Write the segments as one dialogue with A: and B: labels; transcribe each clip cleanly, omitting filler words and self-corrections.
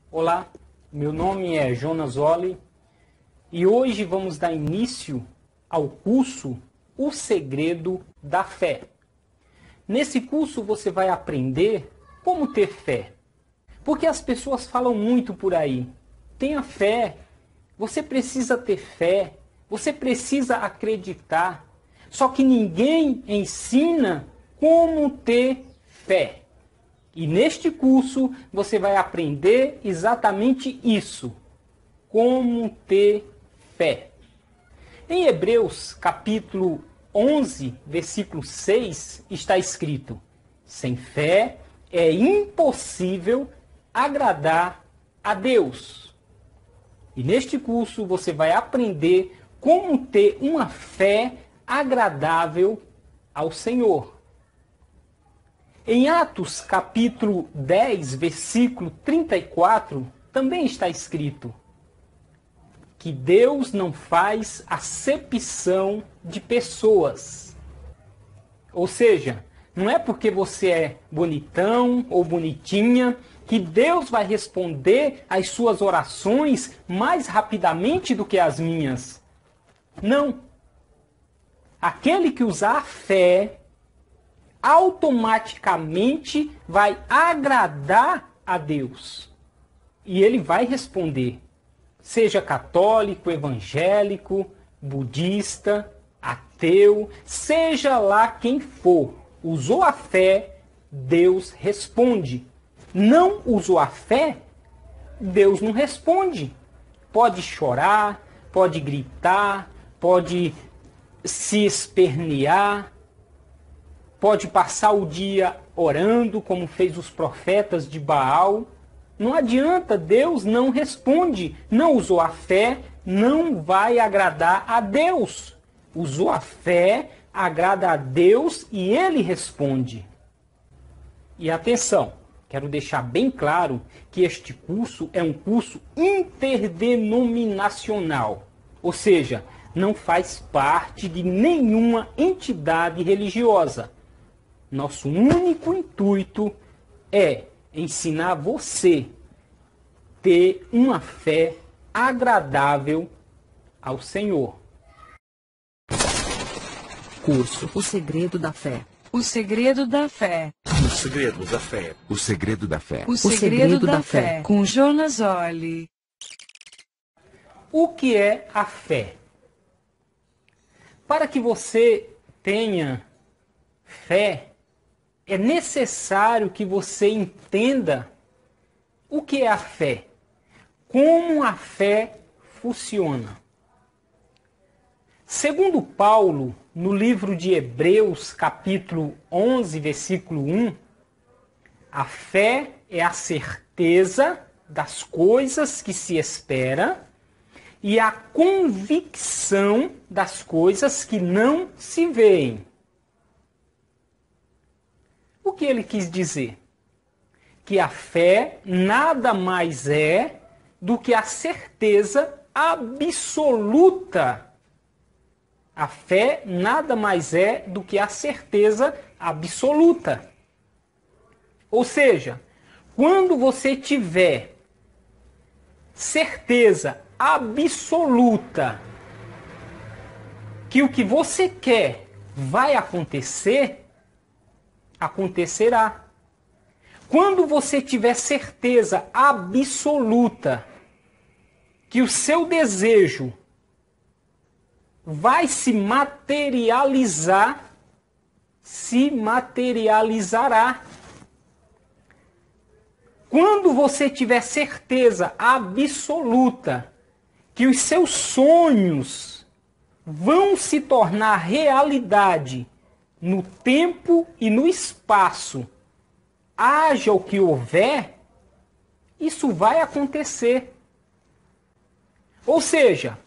A: Olá, meu nome é Jonas Olli e hoje vamos dar início ao curso O Segredo da Fé. Nesse curso você vai aprender como ter fé, porque as pessoas falam muito por aí. Tenha fé, você precisa ter fé, você precisa acreditar, só que ninguém ensina como ter fé. E neste curso você vai aprender exatamente isso, como ter fé. Em Hebreus capítulo 11, versículo 6, está escrito: sem fé é impossível agradar a Deus. E neste curso você vai aprender como ter uma fé agradável ao Senhor. Em Atos capítulo 10, versículo 34, também está escrito que Deus não faz acepção de pessoas. Ou seja, não é porque você é bonitão ou bonitinha que Deus vai responder às suas orações mais rapidamente do que as minhas. Não. Aquele que usar a fé automaticamente vai agradar a Deus. E ele vai responder. Seja católico, evangélico, budista, ateu, seja lá quem for. Usou a fé, Deus responde. Não usou a fé, Deus não responde. Pode chorar, pode gritar, pode se espernear, pode passar o dia orando, como fez os profetas de Baal. Não adianta, Deus não responde. Não usou a fé, não vai agradar a Deus. Usou a fé, agrada a Deus e Ele responde. E atenção, quero deixar bem claro que este curso é um curso interdenominacional. Ou seja, não faz parte de nenhuma entidade religiosa. Nosso único intuito é ensinar você a ter uma fé agradável ao Senhor.
B: Curso O Segredo da Fé.
C: O Segredo da Fé.
D: O Segredo da Fé.
E: O Segredo da Fé.
C: O Segredo da Fé. Com Jonas Olli.
A: O que é a fé? Para que você tenha fé, é necessário que você entenda o que é a fé, como a fé funciona. Segundo Paulo, no livro de Hebreus, capítulo 11, versículo 1, a fé é a certeza das coisas que se espera e a convicção das coisas que não se veem. O que ele quis dizer? Que a fé nada mais é do que a certeza absoluta. A fé nada mais é do que a certeza absoluta. Ou seja, quando você tiver certeza absoluta que o que você quer vai acontecer, acontecerá. Quando você tiver certeza absoluta que o seu desejo vai se materializar, se materializará. Quando você tiver certeza absoluta que os seus sonhos vão se tornar realidade no tempo e no espaço, haja o que houver, isso vai acontecer. Ou seja,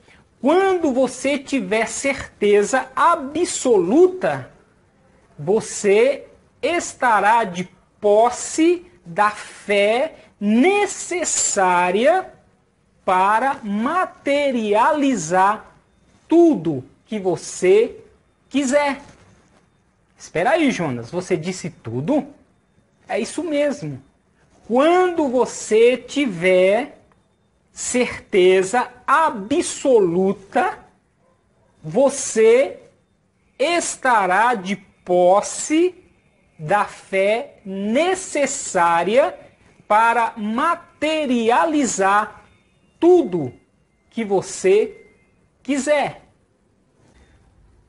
A: quando você tiver certeza absoluta, você estará de posse da fé necessária para materializar tudo que você quiser. Espera aí, Jonas, você disse tudo? É isso mesmo. quando você tiver certeza absoluta, você estará de posse da fé necessária para materializar tudo que você quiser.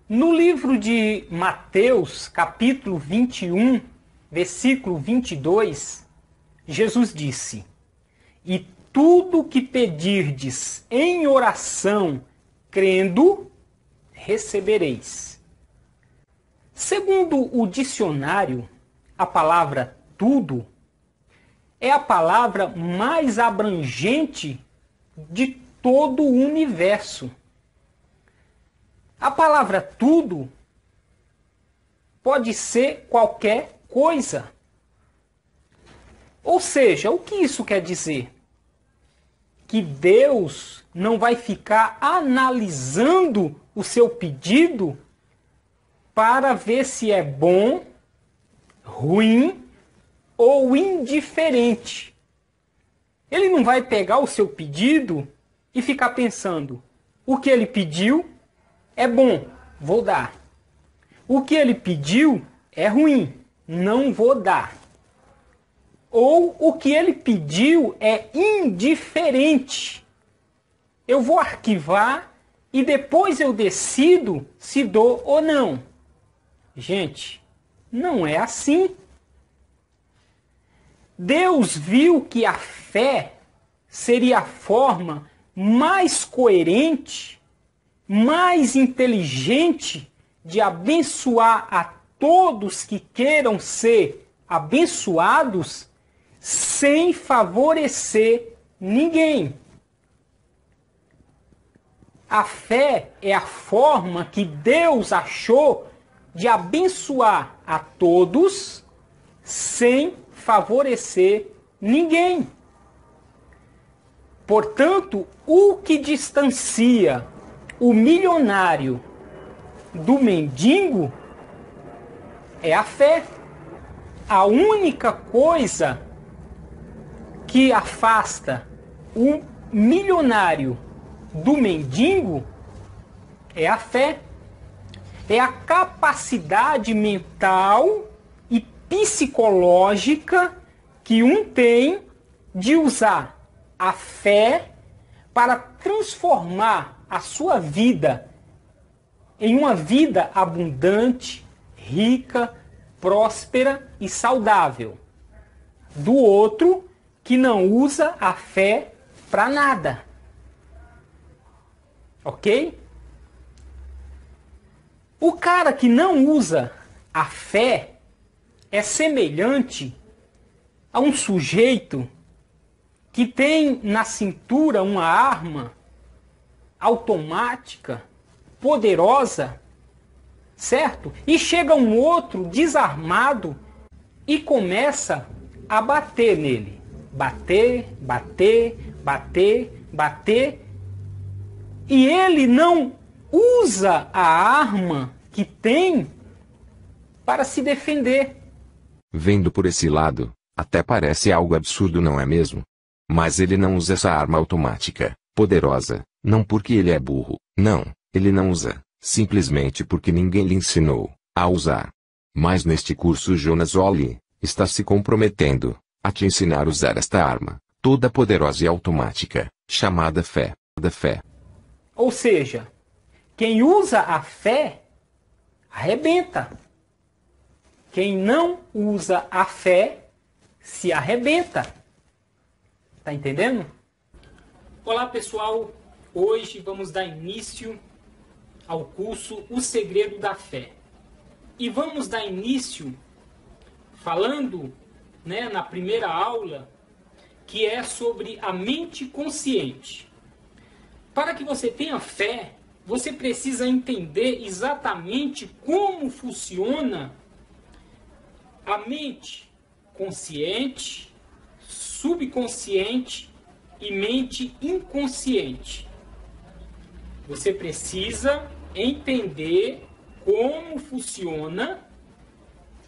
A: No livro de Mateus, capítulo 21, versículo 22, Jesus disse: "E tudo que pedirdes em oração, crendo, recebereis." Segundo o dicionário, a palavra tudo é a palavra mais abrangente de todo o universo. A palavra tudo pode ser qualquer coisa. Ou seja, o que isso quer dizer? Que Deus não vai ficar analisando o seu pedido para ver se é bom, ruim ou indiferente. Ele não vai pegar o seu pedido e ficar pensando: o que ele pediu é bom, vou dar. O que ele pediu é ruim, não vou dar. Ou o que ele pediu é indiferente. Eu vou arquivar e depois eu decido se dou ou não. Gente, não é assim. Deus viu que a fé seria a forma mais coerente, mais inteligente de abençoar a todos que queiram ser abençoados sem favorecer ninguém. A fé é a forma que Deus achou de abençoar a todos sem favorecer ninguém. Portanto, o que distancia o milionário do mendigo é a fé. A única coisa que afasta o milionário do mendigo é a fé. É a capacidade mental e psicológica que um tem de usar a fé para transformar a sua vida em uma vida abundante, rica, próspera e saudável. Do outro que não usa a fé para nada. Ok? O cara que não usa a fé é semelhante a um sujeito que tem na cintura uma arma automática, poderosa, certo? E chega um outro desarmado e começa a bater nele. Bater, bater, bater, bater. E ele não usa a arma que tem para se defender.
D: Vendo por esse lado, até parece algo absurdo, não é mesmo? Mas ele não usa essa arma automática, poderosa, não porque ele é burro, não, ele não usa, simplesmente porque ninguém lhe ensinou a usar. Mas neste curso Jonas Olli está se comprometendo a te ensinar a usar esta arma, toda poderosa e automática, chamada fé, da fé.
A: Ou seja, quem usa a fé, arrebenta. Quem não usa a fé, se arrebenta. Tá entendendo? Olá pessoal, hoje vamos dar início ao curso O Segredo da Fé. E vamos dar início falando, na primeira aula, que é sobre a mente consciente. Para que você tenha fé, você precisa entender exatamente como funciona a mente consciente, subconsciente e mente inconsciente. Você precisa entender como funciona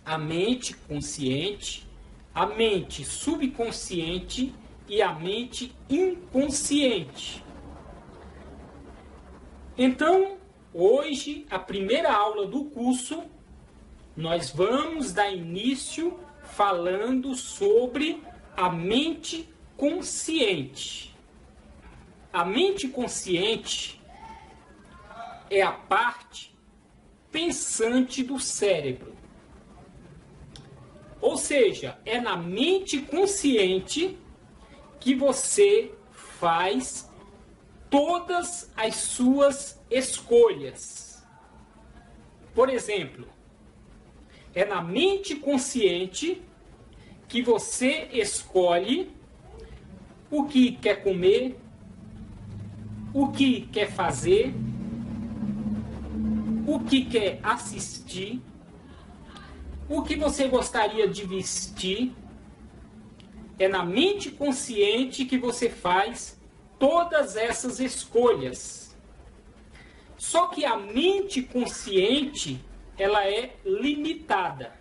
A: a mente consciente, a mente subconsciente e a mente inconsciente. Então, hoje, a primeira aula do curso, nós vamos dar início falando sobre a mente consciente. A mente consciente é a parte pensante do cérebro. Ou seja, é na mente consciente que você faz todas as suas escolhas. Por exemplo, é na mente consciente que você escolhe o que quer comer, o que quer fazer, o que quer assistir, o que você gostaria de vestir. É na mente consciente que você faz todas essas escolhas. Só que a mente consciente, ela é limitada.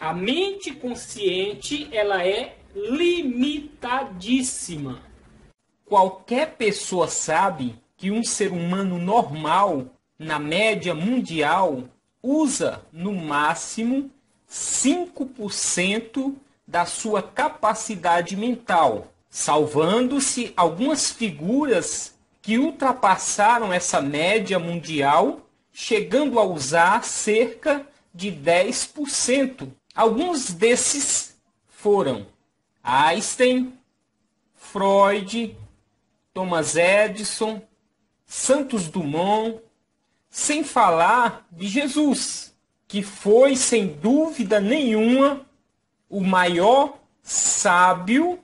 A: A mente consciente, ela é limitadíssima. Qualquer pessoa sabe que um ser humano normal, na média mundial, usa no máximo 5% da sua capacidade mental, salvando-se algumas figuras que ultrapassaram essa média mundial, chegando a usar cerca de 10%. Alguns desses foram Einstein, Freud, Thomas Edison, Santos Dumont, sem falar de Jesus, que foi, sem dúvida nenhuma, o maior sábio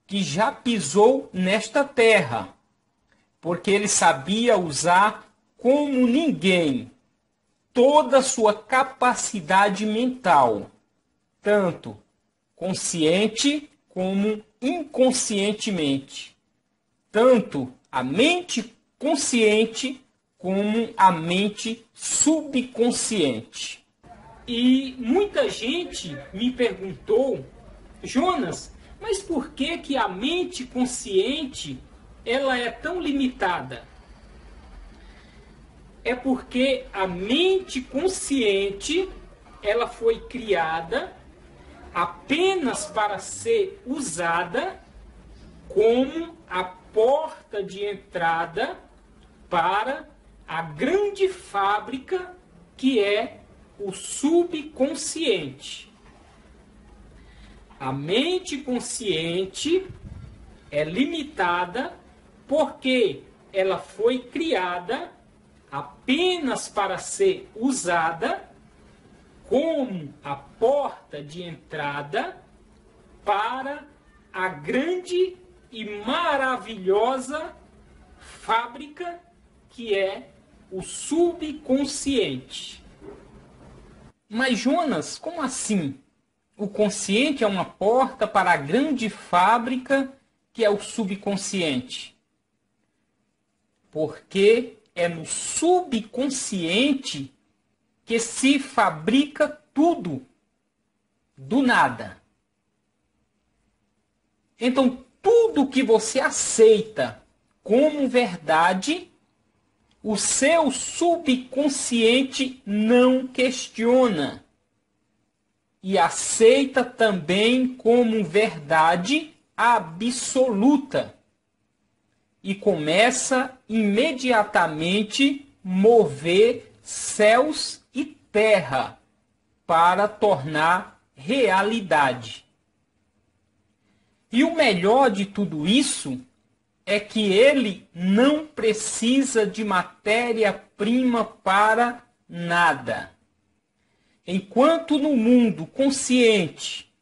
A: que já pisou nesta terra, porque ele sabia usar como ninguém toda a sua capacidade mental, tanto consciente como inconscientemente, tanto a mente consciente como a mente subconsciente. E muita gente me perguntou, Jonas, mas por que que a mente consciente ela é tão limitada? É porque a mente consciente ela foi criada apenas para ser usada como a porta de entrada para a grande fábrica que é o subconsciente. A mente consciente é limitada porque ela foi criada apenas para ser usada como a porta de entrada para a grande e maravilhosa fábrica que é o subconsciente. Mas Jonas, como assim? O consciente é uma porta para a grande fábrica que é o subconsciente. Porque é no subconsciente que se fabrica tudo, do nada. Então, tudo que você aceita como verdade, o seu subconsciente não questiona. E aceita também como verdade absoluta. E começa imediatamente mover céus e terra para tornar realidade. E o melhor de tudo isso é que ele não precisa de matéria-prima para nada. Enquanto no mundo consciente,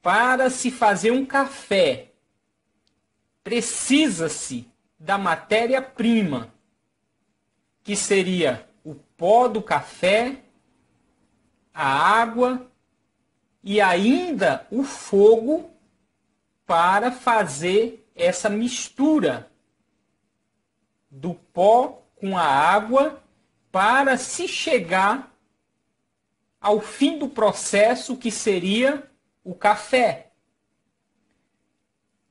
A: para se fazer um café, precisa-se da matéria-prima, que seria o pó do café, a água e ainda o fogo para fazer essa mistura do pó com a água para se chegar ao fim do processo, que seria o café.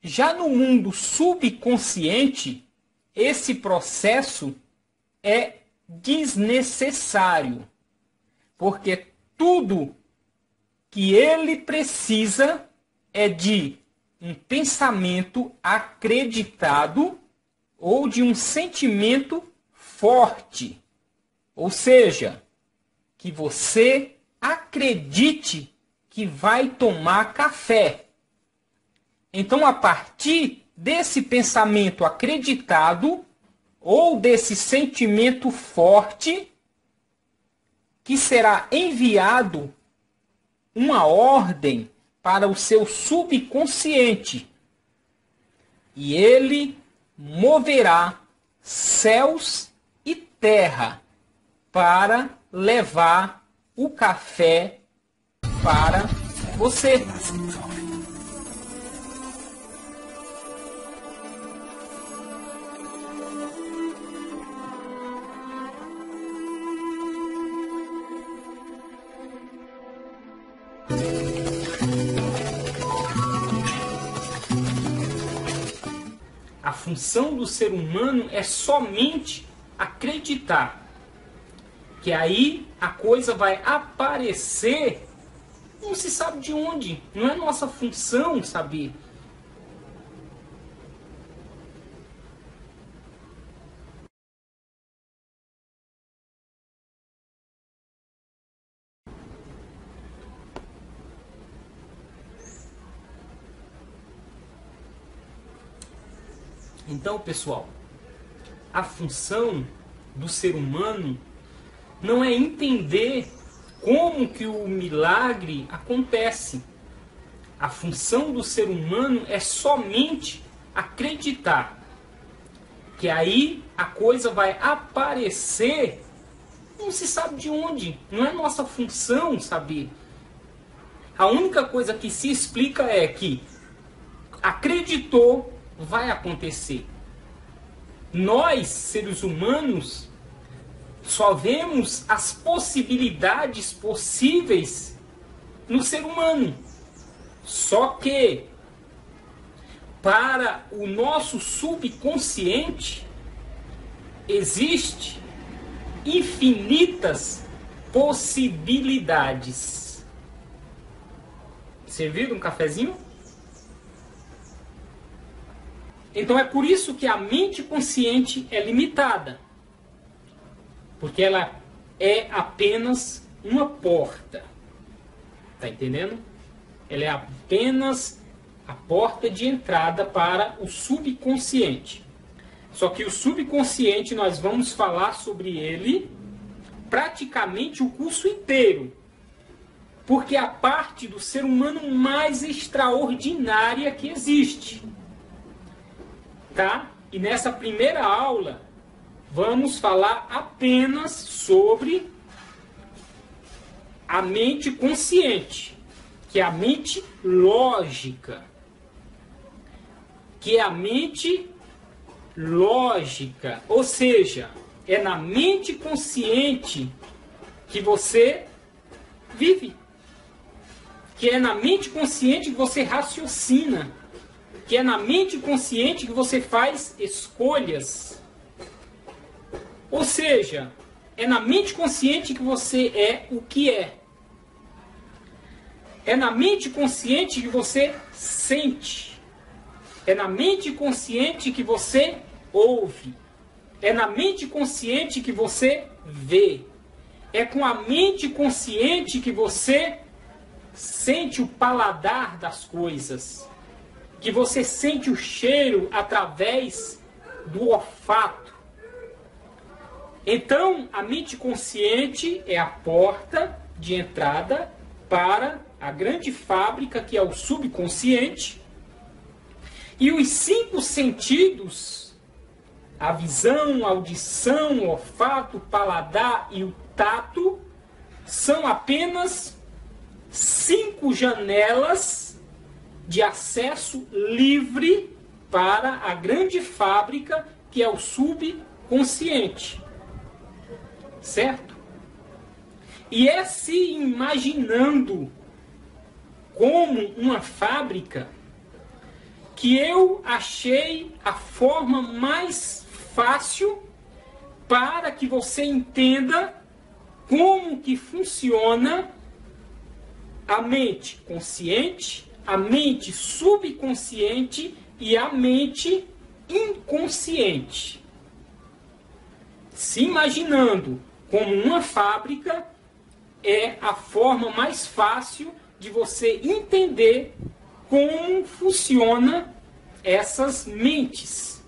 A: Já no mundo subconsciente, esse processo é desnecessário, porque tudo que ele precisa é de um pensamento acreditado ou de um sentimento forte. Ou seja, que você acredite que vai tomar café. Então, a partir desse pensamento acreditado ou desse sentimento forte, que será enviado uma ordem para o seu subconsciente. E ele moverá céus e terra para levar o café para você. A função do ser humano é somente acreditar. Que aí a coisa vai aparecer, não se sabe de onde. Não é nossa função saber. Então, pessoal, a função do ser humano não é entender como que o milagre acontece. A função do ser humano é somente acreditar. Que aí a coisa vai aparecer, não se sabe de onde. Não é nossa função saber. A única coisa que se explica é que acreditou, vai acontecer. Nós, seres humanos, só vemos as possibilidades possíveis no ser humano. Só que, para o nosso subconsciente, existe infinitas possibilidades. Servido um cafezinho? Então é por isso que a mente consciente é limitada. Porque ela é apenas uma porta. Tá entendendo? Ela é apenas a porta de entrada para o subconsciente. Só que o subconsciente, nós vamos falar sobre ele praticamente o curso inteiro. Porque é a parte do ser humano mais extraordinária que existe. Tá? E nessa primeira aula, vamos falar apenas sobre a mente consciente, que é a mente lógica. Que é a mente lógica, ou seja, é na mente consciente que você vive. Que é na mente consciente que você raciocina. Que é na mente consciente que você faz escolhas. Ou seja, é na mente consciente que você é o que é. É na mente consciente que você sente. É na mente consciente que você ouve. É na mente consciente que você vê. É com a mente consciente que você sente o paladar das coisas. Que você sente o cheiro através do olfato. Então, a mente consciente é a porta de entrada para a grande fábrica que é o subconsciente. E os 5 sentidos, a visão, a audição, o olfato, o paladar e o tato, são apenas 5 janelas de acesso livre para a grande fábrica que é o subconsciente. Certo? E é se imaginando como uma fábrica que eu achei a forma mais fácil para que você entenda como que funciona a mente consciente, a mente subconsciente e a mente inconsciente. Se imaginando como uma fábrica é a forma mais fácil de você entender como funciona essas mentes.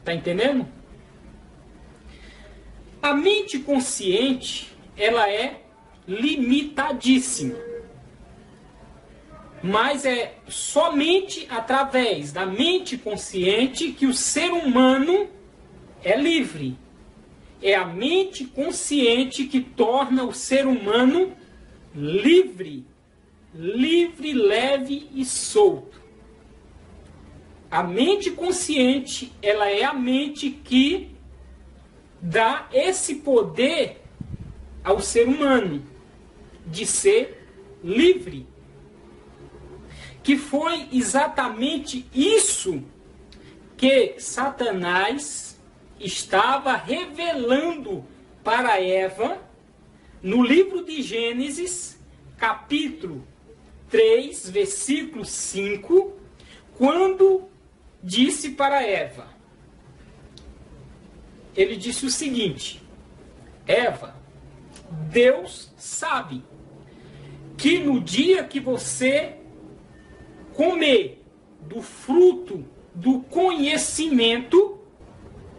A: Tá entendendo? A mente consciente, ela é limitadíssima. Mas é somente através da mente consciente que o ser humano é livre. É a mente consciente que torna o ser humano livre. Livre, leve e solto. A mente consciente, ela é a mente que dá esse poder ao ser humano de ser livre. Que foi exatamente isso que Satanás estava revelando para Eva no livro de Gênesis, capítulo 3, versículo 5, quando disse para Eva, ele disse o seguinte: Eva, Deus sabe que no dia que você comer do fruto do conhecimento,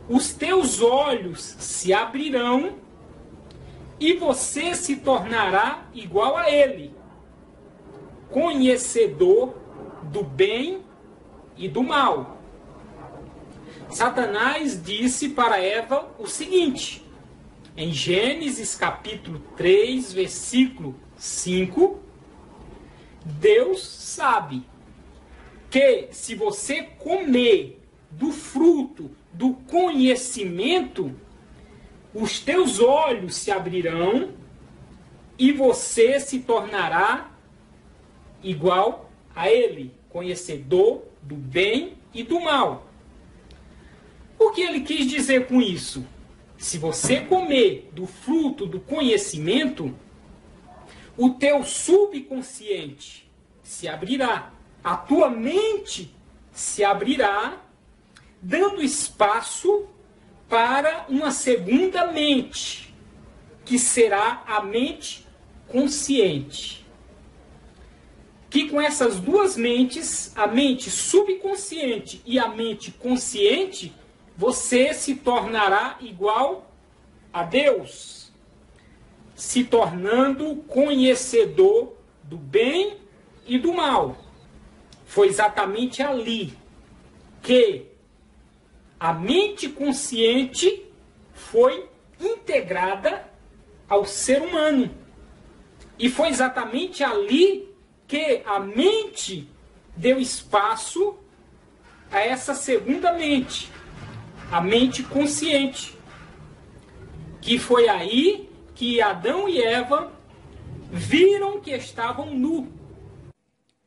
A: os teus olhos se abrirão e você se tornará igual a ele, conhecedor do bem e do mal. Satanás disse para Eva o seguinte, em Gênesis capítulo 3, versículo 5, Deus sabe que se você comer do fruto do conhecimento, os teus olhos se abrirão e você se tornará igual a ele, conhecedor do bem e do mal. O que ele quis dizer com isso? Se você comer do fruto do conhecimento, o teu subconsciente se abrirá, a tua mente se abrirá, dando espaço para uma segunda mente, que será a mente consciente. Que com essas duas mentes, a mente subconsciente e a mente consciente, você se tornará igual a Deus, se tornando conhecedor do bem e do mal. Foi exatamente ali que a mente consciente foi integrada ao ser humano. E foi exatamente ali que a mente deu espaço a essa segunda mente, a mente consciente. Que foi aí que Adão e Eva viram que estavam nus.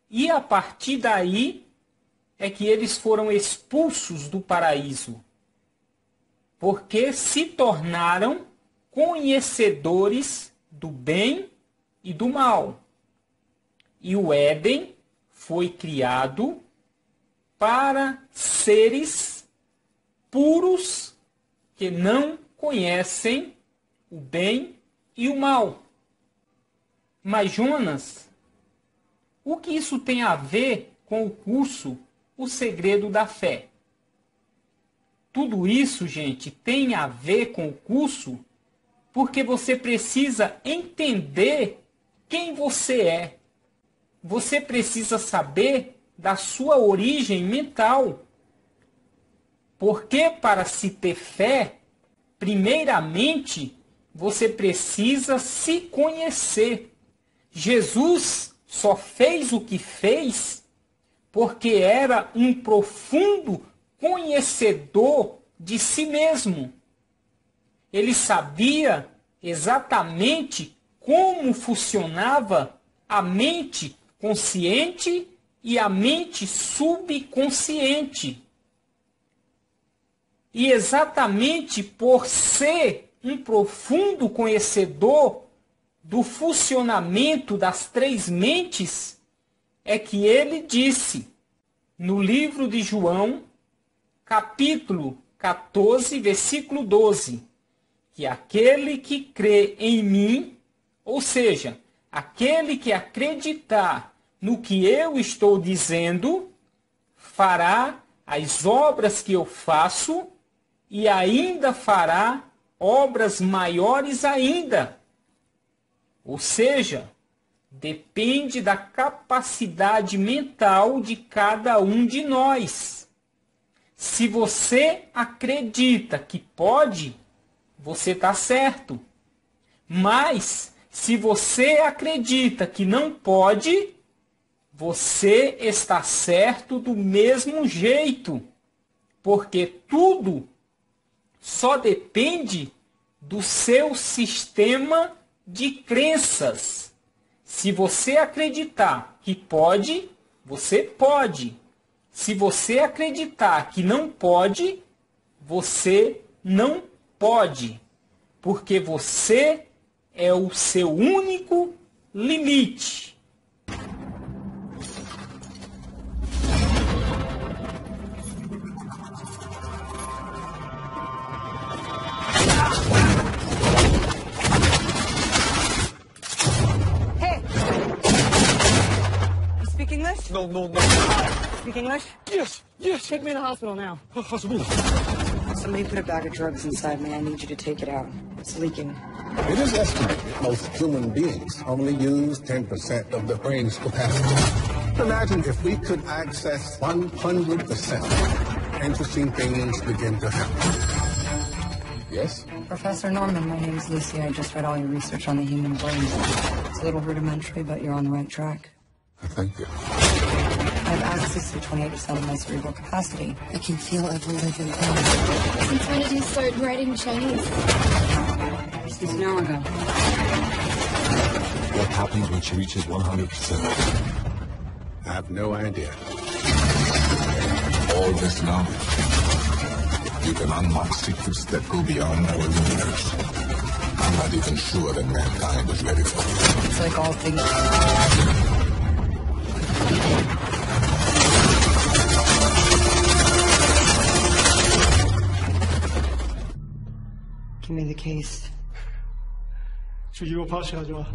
A: E a partir daí é que eles foram expulsos do paraíso, porque se tornaram conhecedores do bem e do mal. E o Éden foi criado para seres puros que não conhecem o bem e o mal. Mas Jonas, o que isso tem a ver com o curso O Segredo da Fé? Tudo isso, gente, tem a ver com o curso porque você precisa entender quem você é. Você precisa saber da sua origem mental. Porque para se ter fé, primeiramente, você precisa se conhecer. Jesus só fez o que fez porque era um profundo conhecedor de si mesmo. Ele sabia exatamente como funcionava a mente consciente e a mente subconsciente. E exatamente por ser um profundo conhecedor do funcionamento das três mentes, é que ele disse no livro de João, capítulo 14, versículo 12, que aquele que crê em mim, ou seja, aquele que acreditar no que eu estou dizendo, fará as obras que eu faço e ainda fará obras maiores ainda. Ou seja, depende da capacidade mental de cada um de nós. Se você acredita que pode, você está certo. Mas, se você acredita que não pode, você está certo do mesmo jeito. Porque tudo só depende do seu sistema de crenças. Se você acreditar que pode, você pode. Se você acreditar que não pode, você não pode. Porque você é o seu único limite.
E: English?
F: No.
E: Speak English?
F: Yes.
E: Take me to the hospital now.
F: Hospital.
E: Somebody put a bag of drugs inside me. I need you to take it out. It's leaking.
G: It is estimated most human beings only use 10% of the brain's capacity. Imagine if we could access 100%. Interesting things begin to happen. Yes?
E: Professor Norman, my name is Lucy. I just read all your research on the human brain. It's a little rudimentary, but you're on the right track.
G: Thank you.
E: I have access to 28% of my cerebral capacity. I can feel every living thing.
H: Since when did you start writing Chinese?
E: Since an hour ago.
F: What happens when she reaches 100%?
G: I have no idea.
F: All this knowledge, you can unlock secrets that go beyond our universe. I'm not even sure that mankind is ready for it.
E: It's like all things. Give me the case.
I: 주지호 파시 가져와.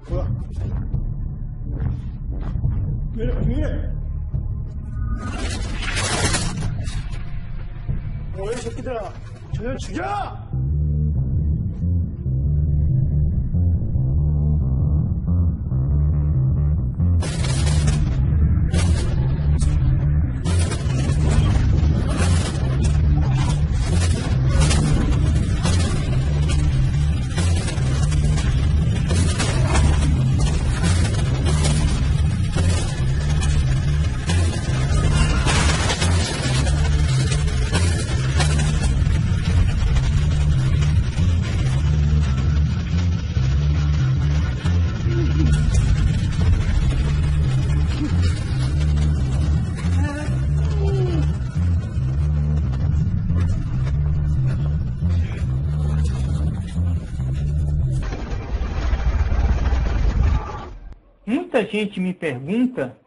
I: 뭐야? 왜? 뭐야, 이 새끼들아? 저녁 죽여!
A: Muita gente me pergunta,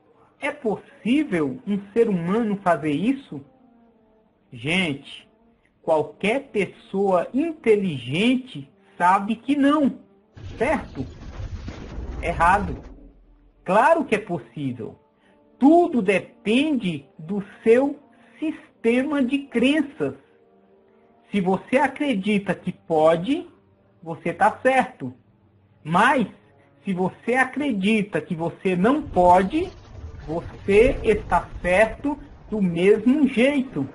A: é possível um ser humano fazer isso? Gente, qualquer pessoa inteligente sabe que não, certo? Errado. Claro que é possível. Tudo depende do seu sistema de crenças. Se você acredita que pode, você está certo. Mas, se você acredita que você não pode, você está certo do mesmo jeito.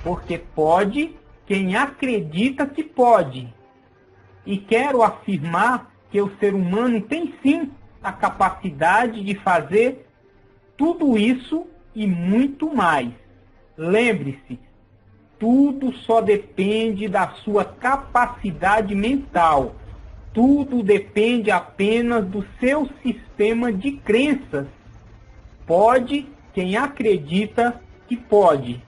A: Porque pode quem acredita que pode. E quero afirmar que o ser humano tem sim a capacidade de fazer tudo isso e muito mais. Lembre-se, tudo só depende da sua capacidade mental. Tudo depende apenas do seu sistema de crenças. Pode quem acredita que pode.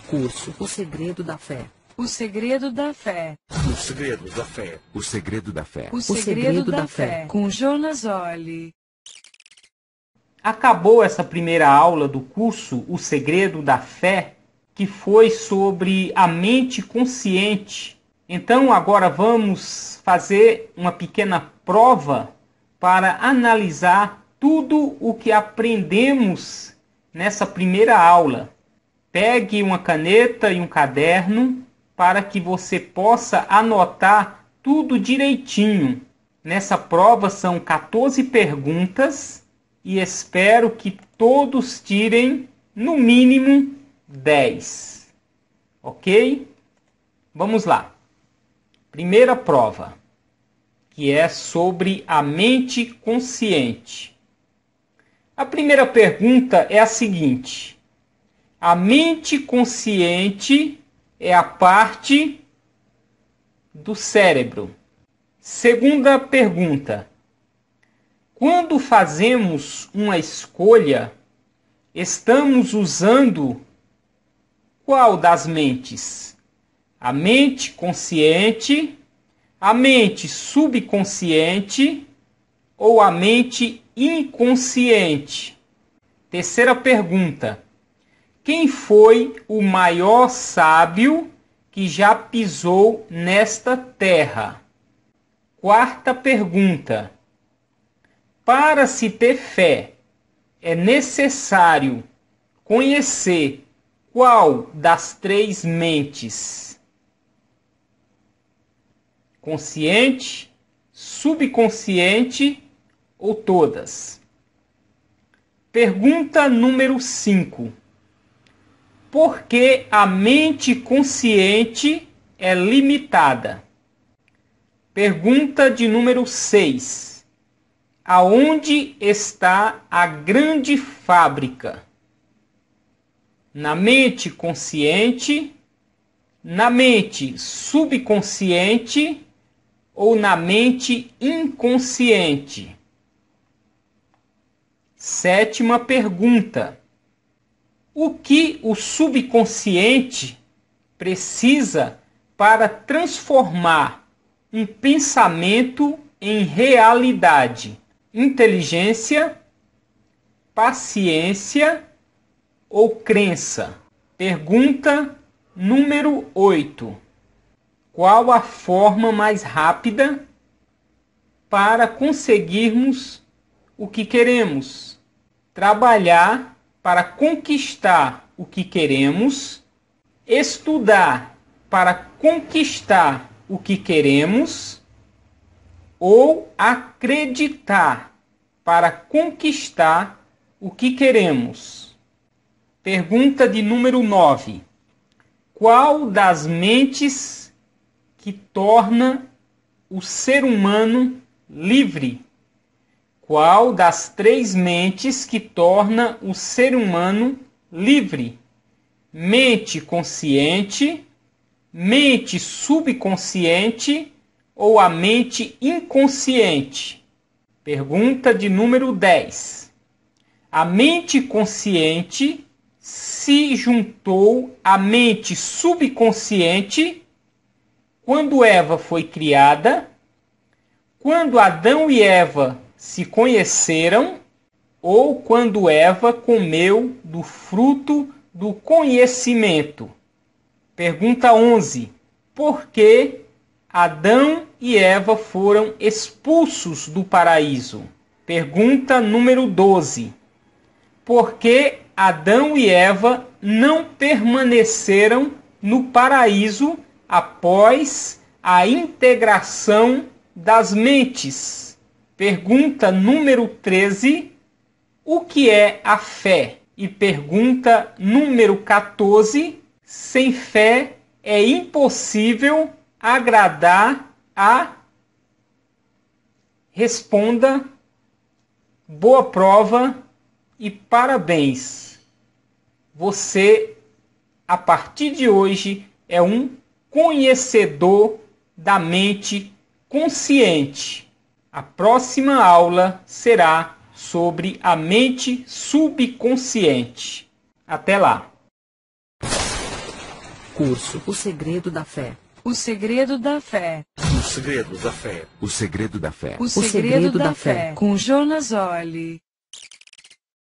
B: Curso O Segredo da Fé.
C: O Segredo da Fé.
D: O Segredo da Fé. O Segredo da Fé.
C: O Segredo da Fé. Com Jonas Olli.
A: Acabou essa primeira aula do curso O Segredo da Fé, que foi sobre a mente consciente. Então agora vamos fazer uma pequena prova para analisar tudo o que aprendemos nessa primeira aula. Pegue uma caneta e um caderno para que você possa anotar tudo direitinho. Nessa prova são 14 perguntas e espero que todos tirem no mínimo 10. Ok? Vamos lá. Primeira prova, que é sobre a mente consciente. A primeira pergunta é a seguinte: a mente consciente é a parte do cérebro. Segunda pergunta: quando fazemos uma escolha, estamos usando qual das mentes? A mente consciente, a mente subconsciente ou a mente inconsciente? Terceira pergunta: quem foi o maior sábio que já pisou nesta terra? Quarta pergunta: para se ter fé, é necessário conhecer qual das três mentes? Consciente, subconsciente ou todas? Pergunta número 5. Por que a mente consciente é limitada? Pergunta de número 6. Aonde está a grande fábrica? Na mente consciente, na mente subconsciente ou na mente inconsciente? Sétima pergunta. O que o subconsciente precisa para transformar um pensamento em realidade? Inteligência, paciência ou crença? Pergunta número 8. Qual a forma mais rápida para conseguirmos o que queremos. Trabalhar para conquistar o que queremos. Estudar para conquistar o que queremos. Ou acreditar para conquistar o que queremos. Pergunta de número 9. Qual das mentes que torna o ser humano livre? Qual das 3 mentes que torna o ser humano livre? Mente consciente, mente subconsciente ou a mente inconsciente? Pergunta de número 10. A mente consciente se juntou à mente subconsciente quando Eva foi criada, quando Adão e Eva se conheceram ou quando Eva comeu do fruto do conhecimento. Pergunta 11. Por que Adão e Eva foram expulsos do paraíso? Pergunta número 12. Por que Adão e Eva não permaneceram no paraíso após a integração das mentes? Pergunta número 13. O que é a fé? E pergunta número 14. Sem fé é impossível agradar a... Responda. Boa prova e parabéns. Você, a partir de hoje, é um conhecedor da mente consciente. A próxima aula será sobre a mente subconsciente. Até lá.
B: Curso O Segredo da Fé.
C: O Segredo da Fé.
D: O Segredo da Fé. O Segredo da Fé.
C: O Segredo da Fé. Com Jonas Olli.